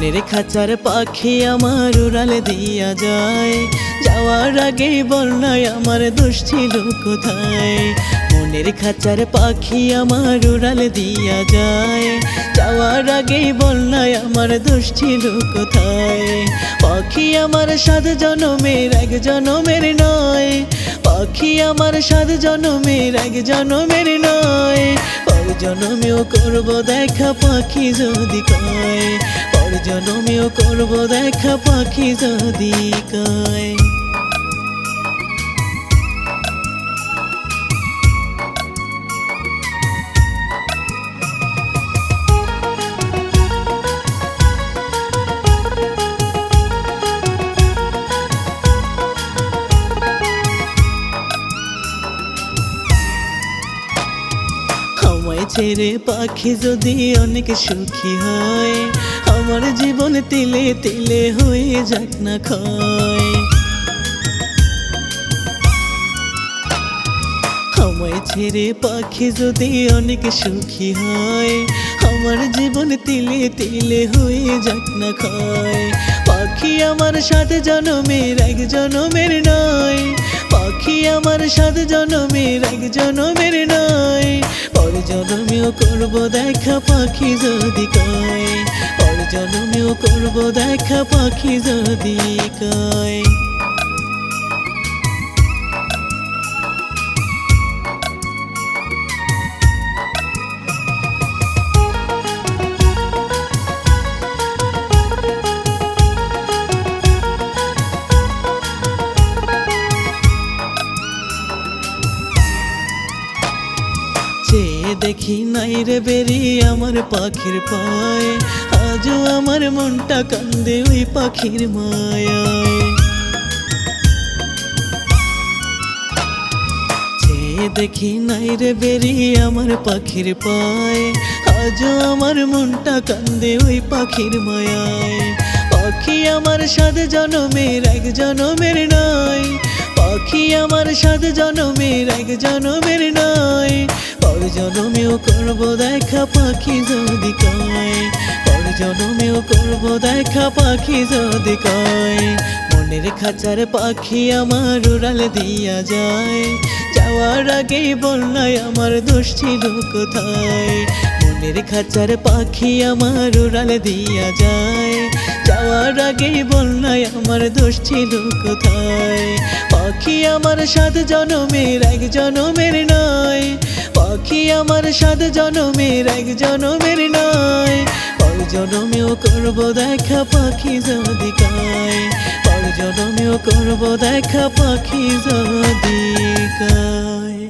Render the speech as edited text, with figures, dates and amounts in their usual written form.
মনের খাঁচার পাখি আমার উড়ালে দিয়া যায়, যাওয়ার আগেই বলনায় আমার দোষ ছিল কোথায়। মনের খাঁচার পাখি আমার উড়ালে দিয়া যায়, যাওয়ার আগেই বলনায় আমার দোষ ছিল কোথায়। পাখি আমার 7 জনমের 1 জনমের নয়, পাখি আমার 7 জনমের 1 জনমের নয়। পর জনমেও করব দেখা পাখি যদি কয়, পর জনমেও করব দেখা পাখি যদি কয়। আমায় ছেড়ে পাখি যদি অনেক সুখী হয়, আমার জীবন তিলে তিলে হয়ে যাক না ক্ষয়। আমায় ছেড়ে পাখি যদি অনেক সুখী হয়, আমার জীবন তিলে তিলে হয়ে যাক না ক্ষয়। পাখি আমার 7 জনমের 1 জনমের নয়, পাখি আমার 7 জনমের 1 জনমের নয়। পর জনমেও করব দেখা পাখি যদি কয়, পর জনমেও করব দেখা পাখি যদি কয়। দেখি নাই রে বেরি আমার পাখির পায়, আজও আমার মনটা কান্দে ওই পাখির মায়ায়। দেখি নাই রে বেরি আমার পাখির পায়, আজও আমার মনটা কান্দে ওই পাখির মায়ায়। পাখি আমার 7 জনমের 1 জনমের নয়, পাখি আমার 7 জনমের 1 জনমের নয়। পর জনমেও করব দেখা পাখি যদি কয়, পর জনমেও করব দেখা পাখি যদি কয়। মনের খাঁচার পাখি আমার উড়ালে দিয়া যায়, যাওয়ার আগেই বলনায় আমার দোষ ছিল কোথায়। মনের খাঁচার পাখি আমার উড়ালে দিয়া যায়, যাওয়ার আগেই বলনায় আমার দোষ ছিল কোথায়। পাখি আমার 7 জনমের 1 জনমের নয়, পাখি আমার 7 জনমের 1 জনমের নয়। পর জনমেও করব দেখা পাখি যদি কয়, পর জনমেও করব দেখা পাখি যদি কয়।